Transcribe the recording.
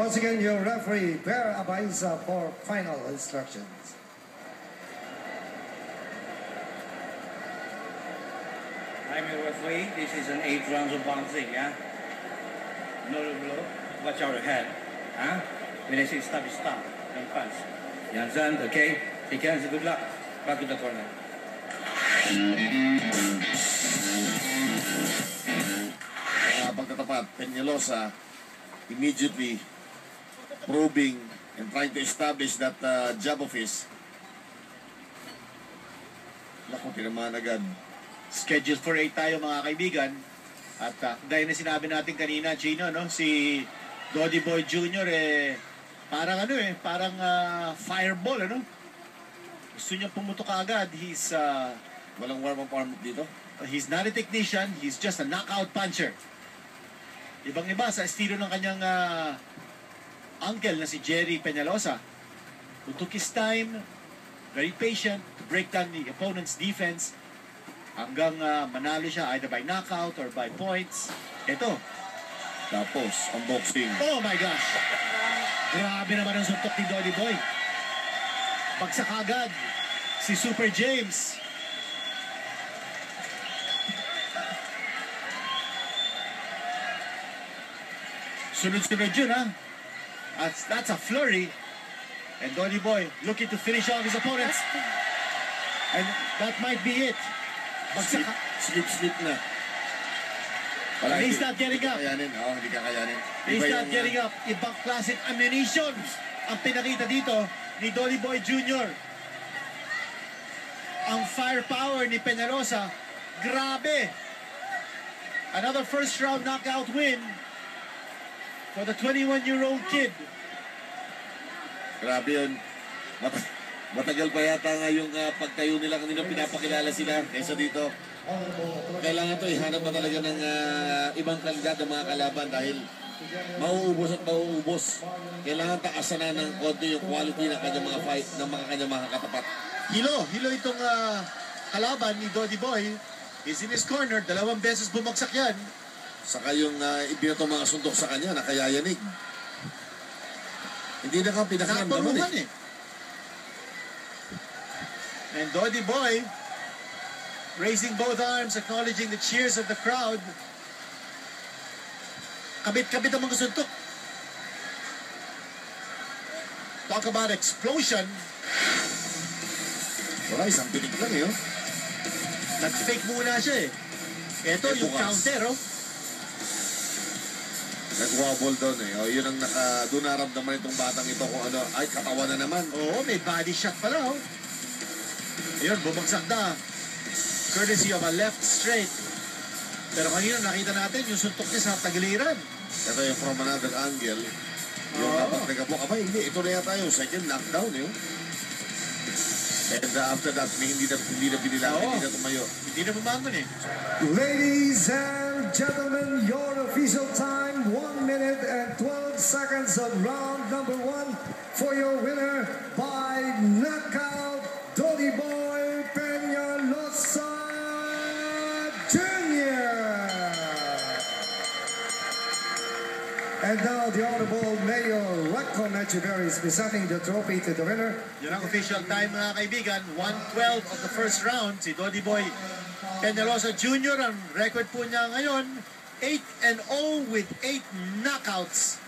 Once again, your referee, Per Abaisa, for final instructions. I'm a referee. This is an 8 rounds of boxing, yeah? No blow. Watch out your head. Huh? When I say stop, you stop. Don't punch. You understand? Okay? Take care. Good luck. Back to the corner. Pagkatapat, Peñalosa immediately probing and trying to establish that jab of his. Naku, tinamaan agad. Schedule for 8 tayo mga kaibigan. At dahil na sinabi natin kanina, Gino, no? Si Dodi Boy Jr. Parang parang fireball, ano? Gusto niya pumutok agad. He's Walang warm-up arm dito. He's not a technician, he's just a knockout puncher. Ibang-iba sa estilo ng kanyang uncle na si Jerry Peñalosa, who took his time, very patient, to break down the opponent's defense hanggang manalo siya either by knockout or by points. Ito. Tapos, ang boxing. Oh my gosh! Grabe naman ang suntok ni Dodi Boy. Bagsak agad si Super James. Sunod-sunod yun, ha? That's a flurry. And Dodi Boy looking to finish off his opponent. And that might be it. Slip na. And he's not getting up. Hindi kakayanin. He's not getting up. Ibang klaseng ammunition ang pinakita dito ni Dodi Boy Jr. Ang firepower ni Peñalosa, grabe. Another first round knockout win for the 21-year-old kid. Grabe yun. Matagal pa yata nga yung pagtayo nila kanina, pinapakilala sila kaysa dito. Kailangan to ihanap na talaga ng ibang kalidad ng mga kalaban dahil mauubos at mauubos. Kailangan taasan na ng konti yung quality ng kanyang mga fight, ng mga kanyang mga katapat. Hilo itong kalaban ni Dodi Boy. He's in his corner, 2 beses bumagsak yan. Saka yung ibinato mga suntok sa kanya, nakayayanig. Hindi na kang pinakaramdaman eh. And Dodi Boy raising both arms, acknowledging the cheers of the crowd. Kabit-kabit ang mga suntok. Talk about explosion. Wala, isang pinig lang eh. Nag-fake muna siya eh. Ito yung counter, oh. Nag-wobble doon eh. Yun ang doon naramdaman itong batang ito kung ano, ay katawan na naman. Oo, may body shot pala, oh. Ayun, bumagsak na. Courtesy of a left straight. Pero kanina nakita natin yung suntok niya sa tagiliran. Ito yung from another angle. Yung dapat nagabok. Aba, hindi. Ito na yata yung second knockdown eh. And after that, hindi na binilang, hindi na tumayo. Hindi na bumangon eh. Ladies and gentlemen, your official time, 1 minute and 12 seconds of round number 1 for your winner by knockout, Dodi Boy Peñalosa Jr. And now the Honorable Mayor Ratko Echeverri is presenting the trophy to the winner. Yun ang official time mga kaibigan, 1:12 of the first round. Si Dodi Boy Peñalosa Jr. Ang record po niya ngayon, 8-0 with 8 knockouts.